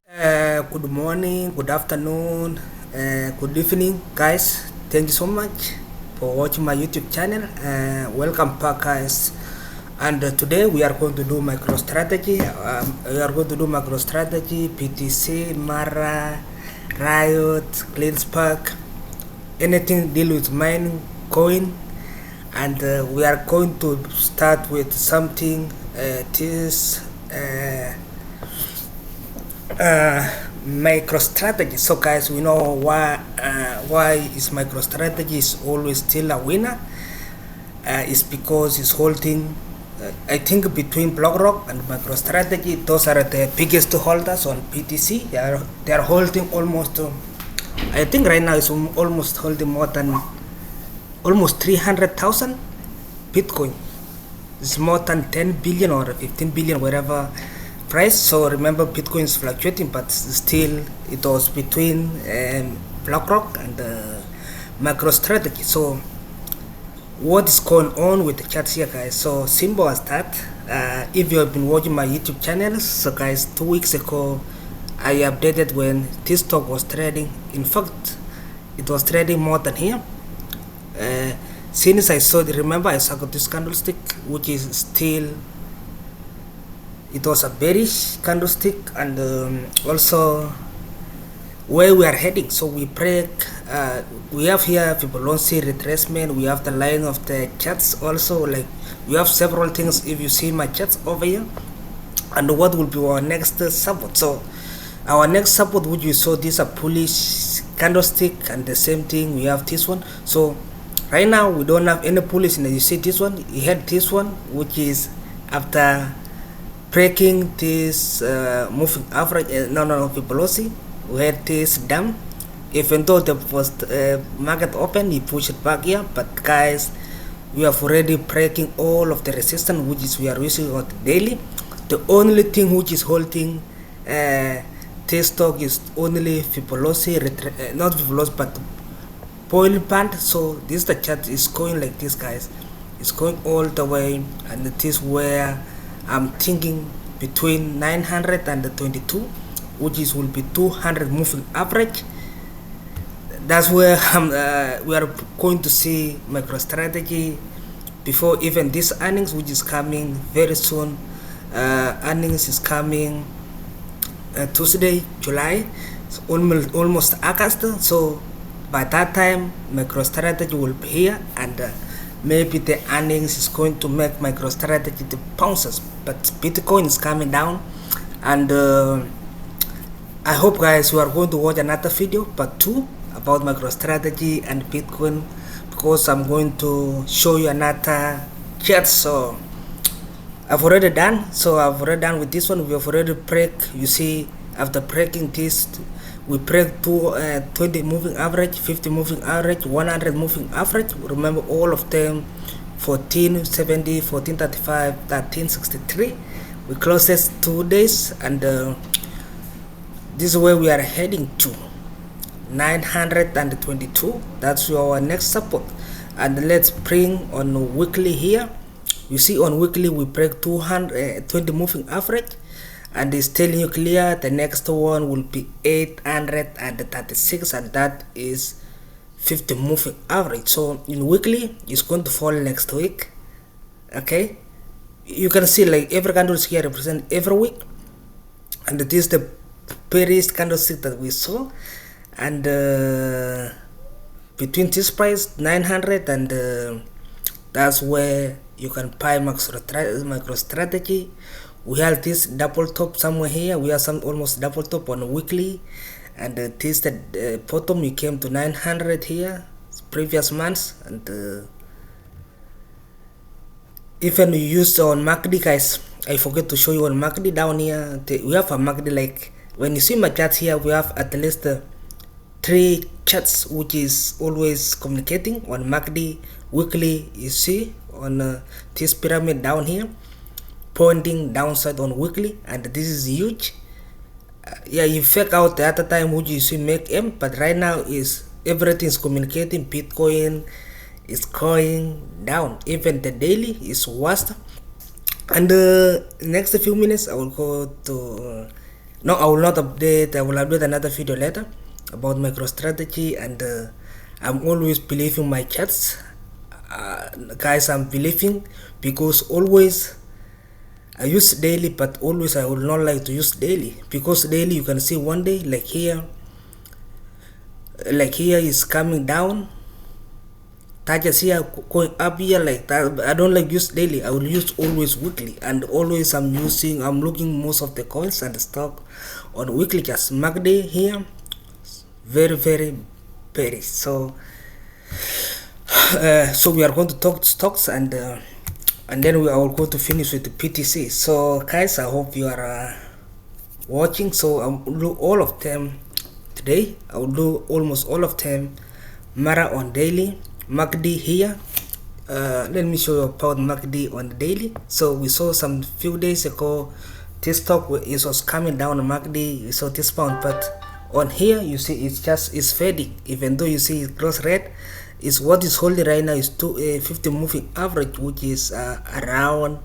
Good morning, good afternoon, good evening, guys. Thank you so much for watching my YouTube channel. Welcome back, guys. And today we are going to do MicroStrategy. We are going to do MicroStrategy, BTC, Mara, Riot, CleanSpark, anything deal with mining, coin. And we are going to start with something. This. MicroStrategy. So guys, we know why is MicroStrategy is always still a winner. It's because it's holding I think between BlackRock and MicroStrategy, those are the biggest holders on BTC. They are holding almost I think right now it's almost holding more than almost 300,000 Bitcoin. It's more than 10 billion or 15 billion, whatever price. So remember, Bitcoin is fluctuating, but still it was between BlackRock and MicroStrategy. So what is going on with the charts here, guys? So simple as that. If you have been watching my YouTube channel, so guys, 2 weeks ago I updated when this stock was trading. In fact, it was trading more than here. Since I saw the, remember I saw this candlestick, which is still, it was a bearish candlestick, and also where we are heading. So we break, we have here Fibonacci retracement, we have the line of the charts also, like we have several things if you see my charts over here. And what will be our next support? So our next support, which you saw, this a bullish candlestick, and the same thing we have this one. So right now we don't have any bullish, and you see this one, you had this one, which is after breaking this moving average, Fibonacci, we had this down. Even though the first market open, he pushed it back here, but guys, we have already breaking all of the resistance, which is we are using on the daily. The only thing which is holding this stock is only Fibonacci, not Fibonacci, but boiling band. So this the chart is going like this, guys. It's going all the way, and it is where I'm thinking between 922, which is will be 200 moving average. That's where we are going to see MicroStrategy before even this earnings, which is coming very soon. Earnings is coming Tuesday, July, so almost August. So by that time, MicroStrategy will be here, and maybe the earnings is going to make MicroStrategy the bounces. But Bitcoin is coming down, and I hope, guys, you are going to watch another video, part 2, about MicroStrategy and Bitcoin, because I'm going to show you another chart. So I've already done. So I've already done with this one. We have already break. You see, after breaking this, we break 20 moving average, 50 moving average, 100 moving average. Remember all of them: 1470, 1435, 1363. We closed this 2 days, and this is where we are heading to, 922. That's our next support. And let's bring on weekly here. You see, on weekly we break 220 moving average, and it's telling you clear the next one will be 836, and that is 50 moving average. So in weekly it's going to fall next week. Okay, you can see like every candle here represent every week, and it is the bearish candlestick that we saw. And between this price 900 and that's where you can buy MicroStrategy. We have this double top somewhere here. We have some almost double top on a weekly, and this the bottom, you came to 900 here previous months. And even you use on MACD, guys, I forget to show you on MACD down here. We have a MACD, like when you see my charts here, we have at least 3 charts which is always communicating on MACD weekly. You see on this pyramid down here pointing downside on weekly, and this is huge. Yeah, you fake out the other time which you see make M, but right now is everything is communicating. Bitcoin is going down, even the daily is worse. And next few minutes I will go to No, I will not update. I will update another video later about MicroStrategy, and I'm always believing my charts, guys. I'm believing because always I use daily, but always I would not like to use daily, because daily you can see one day like here is coming down, targets here going up here like that. I don't like use daily. I will use always weekly, and always I'm looking most of the coins and the stock on weekly. Just MACD here very bearish. So so we are going to talk stocks, and then we are going to finish with the BTC. So guys, I hope you are watching. So I will do all of them today. I will do almost all of them. Mara on daily, MACD here. Let me show you about MACD on the daily. So we saw some few days ago this stock was coming down on MACD. We saw this pound, but on here you see it's fading. Even though you see it close red, is what is holding right now is 50 moving average, which is around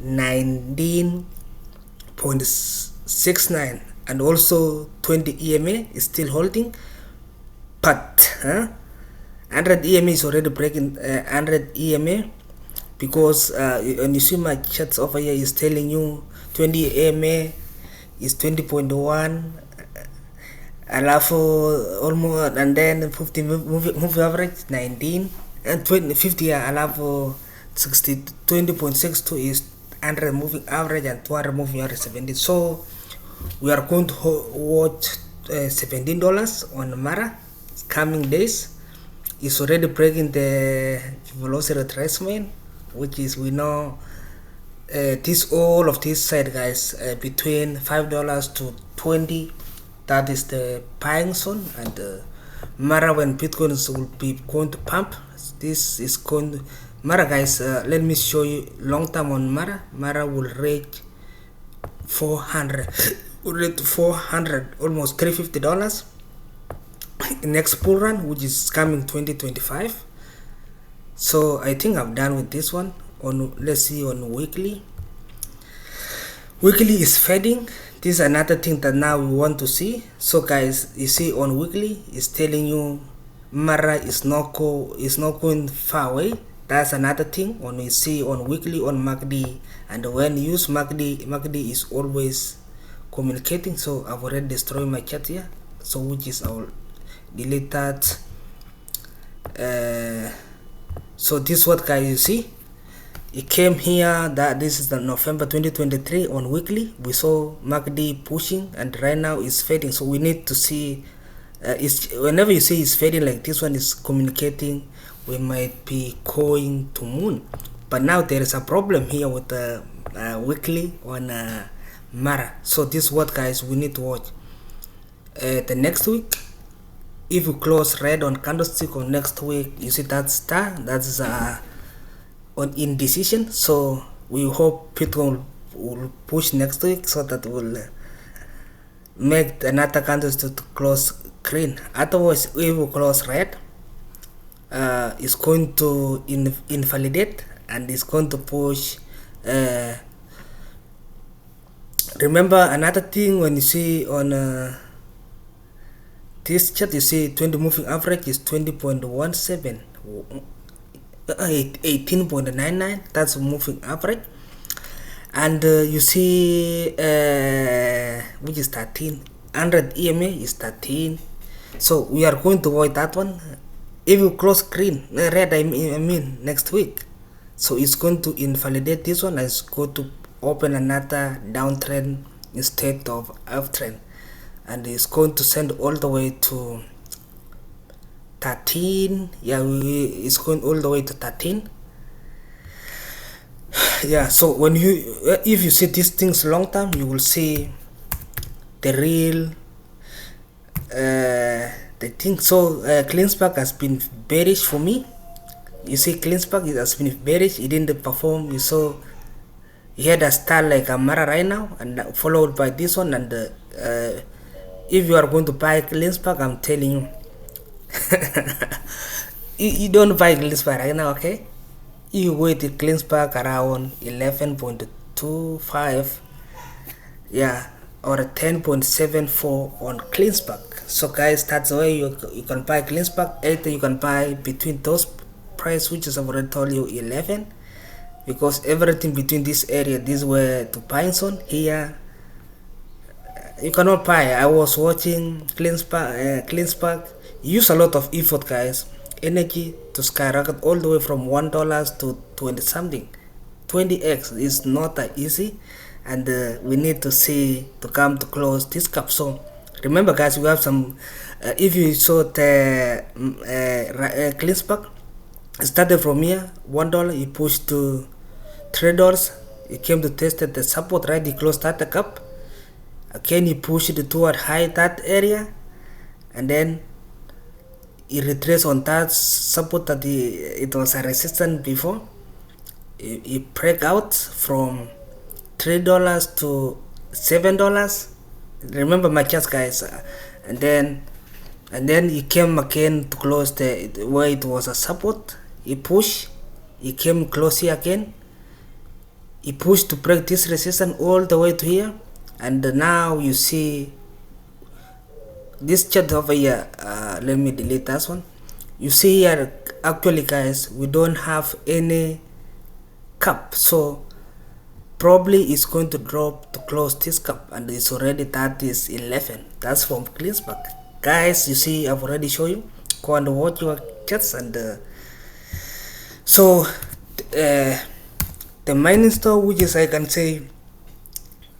19.69, and also 20 EMA is still holding, but 100 EMA is already breaking 100 EMA, because when you see my charts over here is telling you 20 EMA is 20.1, alafu almost, and then 50 moving average 19, and 50 alafu 20.62 is 100 moving average, and 200 moving average 17. So we are going to watch $17 on Mara coming days. It's already breaking the velocity retracement, which is, we know this all of this side, guys, between $5 to 20, that is the buying zone. And Mara, when Bitcoin will be going to pump, this is going to Mara, guys. Let me show you long term on Mara. Mara will reach 400 almost $350 next bull run, which is coming 2025. So I think I'm done with this one. On, let's see on weekly. Weekly is fading. This is another thing that now we want to see. So guys, you see on weekly is telling you Mara is not going far away. That's another thing when we see on weekly on MACD. And when you use MACD is always communicating. So I've already destroyed my chart here, so which is, I'll delete that. So this what, guys, you see it came here, that this is the November 2023 on weekly. We saw MACD pushing, and right now it's fading. So we need to see whenever you see it's fading like this one is communicating, we might be going to moon. But now there is a problem here with the weekly on Mara. So this is what, guys, we need to watch the next week. If you close red on candlestick on next week, you see that star, that's on indecision. So we hope Bitcoin will push next week, so that will make another candlestick to close green. Otherwise, if we close red, it's going to invalidate, and it's going to push. Remember another thing, when you see on this chart, you see 20 moving average is 20.17, 18.99. that's moving average. And you see which is 13, 100 EMA is 13. So we are going to avoid that one. If you close green, red, I mean next week, so it's going to invalidate this one, and it's going to open another downtrend instead of uptrend, and it's going to send all the way to 13. Yeah, it's going all the way to 13. Yeah, so when if you see these things long term, you will see the real the thing. So CleanSpark has been bearish for me. You see CleanSpark, it has been bearish, it didn't perform. You saw he had a star like a Mara right now, and followed by this one. And if you are going to buy CleanSpark, I'm telling you, you don't buy CleanSpark right now, okay? You wait the CleanSpark around 11.25. Yeah, or 10.74 on CleanSpark. So guys, that's the way you can buy CleanSpark. Either you can buy between those price, which is I've already told you 11, because everything between this area, this way to Pine Zone here, you cannot buy. I was watching CleanSpark use a lot of effort, guys, energy to skyrocket all the way from $1 to 20 something. 20x is not that easy, and we need to see to come to close this gap. So remember, guys, we have some if you saw the CleanSpark started from here $1, you pushed to $3, you came to test the support, right? You closed that gap again, you push it toward high that area, and then it retraced on that support that it was a resistance before. It break out from $3 to $7. Remember my chance, guys, and then it came again to close the where it was a support. It pushed, it came close here again. It pushed to break this resistance all the way to here, and now you see this chart over here. Let me delete that one. You see here, actually, guys, we don't have any cap, so probably it's going to drop to close this cap, and it's already that is 11. That's from CleanSpark, guys. You see, I've already shown you. Go and watch your charts, and so the mining store, which is I can say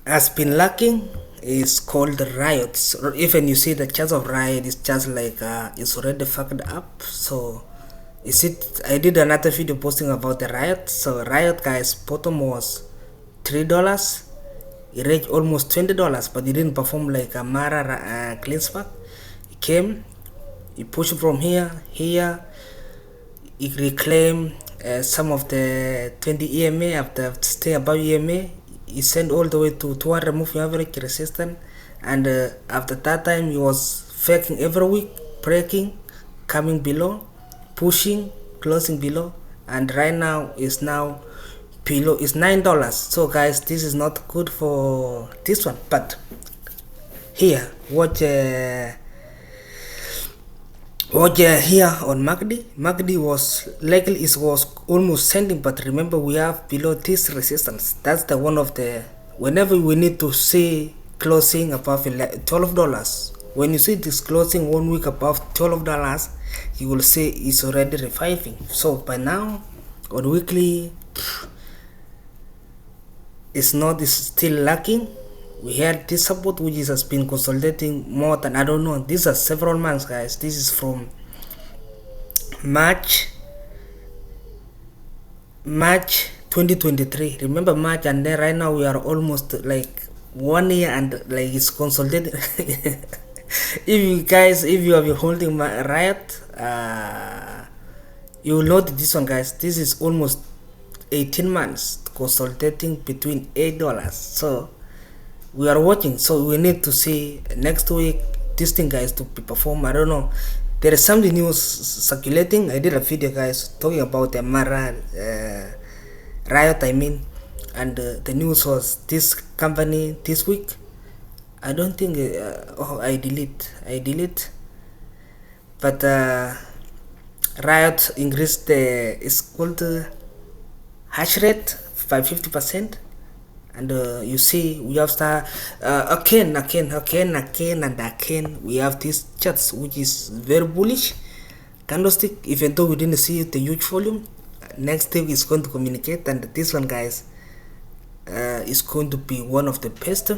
has been lacking, is called RIOT. So even you see the charts of RIOT is just like it's already fucked up. So is it? I did another video posting about the RIOT. So RIOT, guys, bottom was $3. It reached almost $20, but it didn't perform like a Mara CleanSpark. It came, it pushed from here, it reclaimed some of the 20 EMA after staying above EMA. It sent all the way to 200 moving average resistance, and after that time it was faking every week, breaking, coming below, pushing, closing below, and right now is now below is $9. So guys, this is not good for this one. But here, watch here on MACD was likely it was almost sending, but remember we have below this resistance. That's the one of the whenever we need to see closing above $12. When you see this closing 1 week above $12, you will see it's already reviving. So by now on weekly, it's still lacking. We had this support which has been consolidating more than, I don't know, these are several months, guys. This is from March 2023. Remember March, and then right now we are almost like 1 year, and like it's consolidating. If you have been holding my RIOT, you will note this one, guys. This is almost 18 months consolidating between $8. So we are watching, so we need to see next week this thing, guys, to perform. I don't know, there is something new circulating. I did a video, guys, talking about the Mara RIOT, I mean, and the news was this company this week. I don't think I delete, but RIOT increased the it's called hash rate by 50%. And you see we have again, we have these charts which is very bullish candlestick, even though we didn't see the huge volume. Next thing is going to communicate, and this one, guys, is going to be one of the best.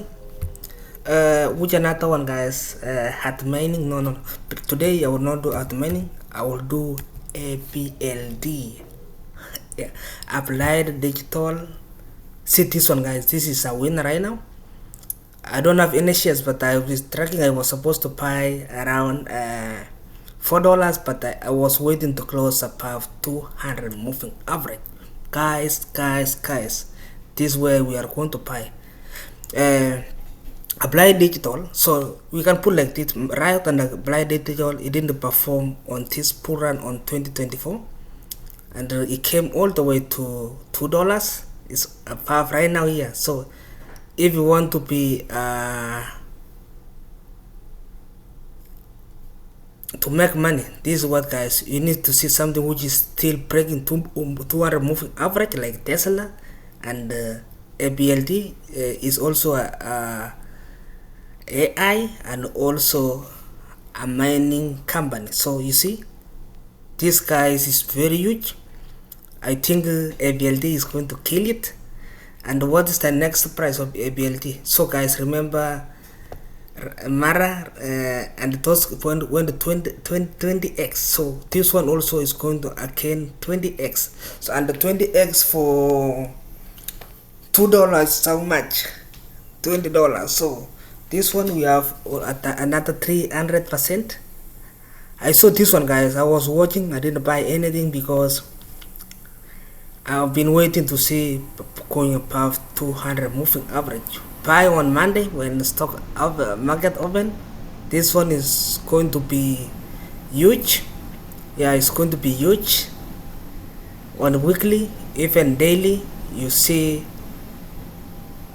Which another one, guys, hard mining, no, but today I will not do hard mining. I will do APLD. Yeah, applied digital. See this one, guys, this is a winner right now. I don't have any shares, but I was tracking. I was supposed to buy around $4, but I was waiting to close above 200 moving average. Guys, this way we are going to buy applied digital. So we can put like this: RIOT and applied digital, it didn't perform on this bull run on 2024, and it came all the way to $2. It's above right now here. So if you want to be to make money, this is what, guys, you need to see something which is still breaking 200 moving average, like Tesla, and ABLD is also a AI and also a mining company. So you see, this guys is very huge. I think ABLD is going to kill it. And what is the next price of ABLD? So guys, remember Mara and those went to 20x. So this one also is going to again 20x. So and the 20x for $2, how much? $20. So this one we have at another 300%. I saw this one, guys. I was watching. I didn't buy anything because I've been waiting to see going above 200 moving average. Buy on Monday when the stock market open. This one is going to be huge. Yeah, it's going to be huge. On weekly, even daily, you see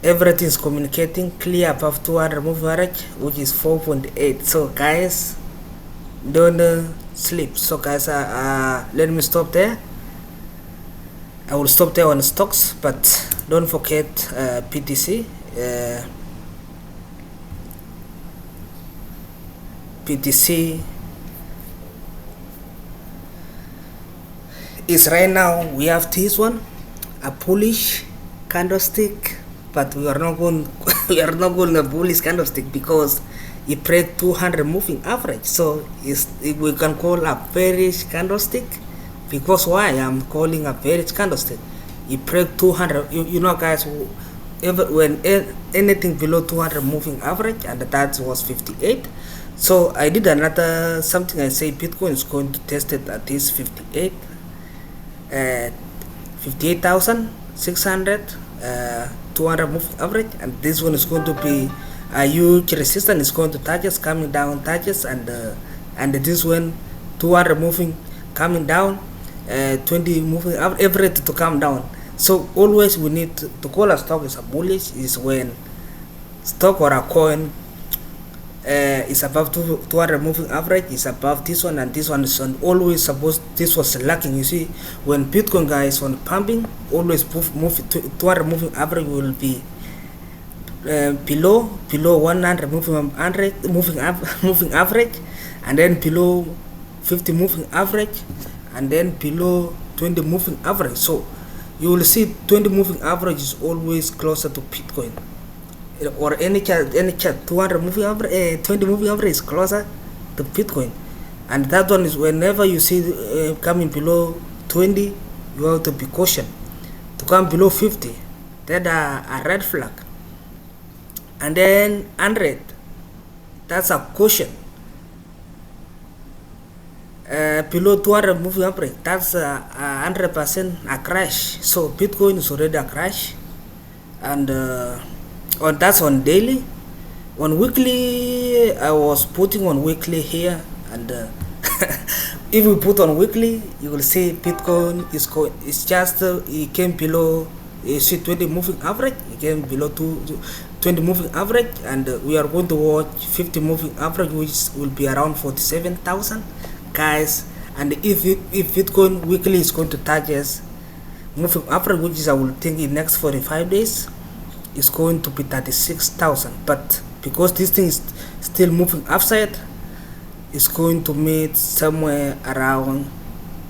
everything is communicating clear above 200 moving average, which is 4.8. So guys, don't sleep. So guys, let me stop there. I will stop there on stocks, but don't forget PTC. PTC is right now, we have this one, a bullish candlestick, but we are not going we are not going a bullish candlestick because it break 200 moving average. So we can call a bearish candlestick. Because why I'm calling a bearish candlestick? It break 200. You know, guys, when anything below 200 moving average, and that was 58. So I did another something. I say Bitcoin is going to test it at this 58,600 200 moving average, and this one is going to be a huge resistance. It's going to touches, coming down, touches, and this one 200 moving coming down. 20 moving average to come down. So always we need to call a stock is a bullish is when stock or a coin is above 200 moving average, is above this one, and this one is on always supposed. This was lacking. You see, when Bitcoin guys on pumping, always move 200 moving average will be below 100 moving average, and then below 50 moving average, and then below 20 moving average. So you will see 20 moving average is always closer to Bitcoin, or any chart 200 moving average, 20 moving average is closer to Bitcoin, and that one is whenever you see coming below 20, you have to be caution. To come below 50, that a red flag, and then 100, that's a caution. Below 200 moving average, that's 100% a crash. So Bitcoin is already a crash, and that's on daily. On weekly, I was putting on weekly here, and if we put on weekly, you will see Bitcoin is it's just it came below. You see 20 moving average, it came below 20 moving average, and we are going to watch 50 moving average, which will be around 47,000. Guys, and if Bitcoin weekly is going to touch us moving average, which is I will think in next 45 days, is going to be 36,000. But because this thing is still moving upside, it's going to meet somewhere around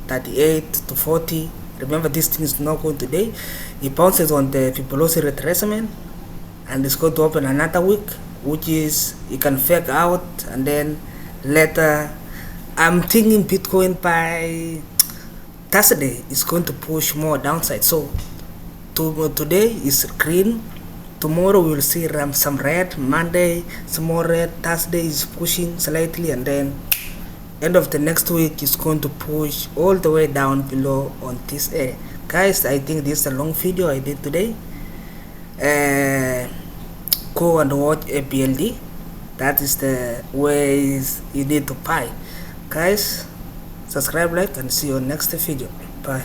38 to 40. Remember, this thing is not going today. It bounces on the Fibonacci retracement, and it's going to open another week, which is you can fake out, and then later. I'm thinking Bitcoin by Thursday is going to push more downside. So today is green, tomorrow we will see some red, Monday some more red, Thursday is pushing slightly, and then end of the next week is going to push all the way down below on this area. Guys, I think this is a long video I did today. Go and watch a BLD. That is the ways you need to buy. Guys, subscribe, like, and see you on next video. Bye.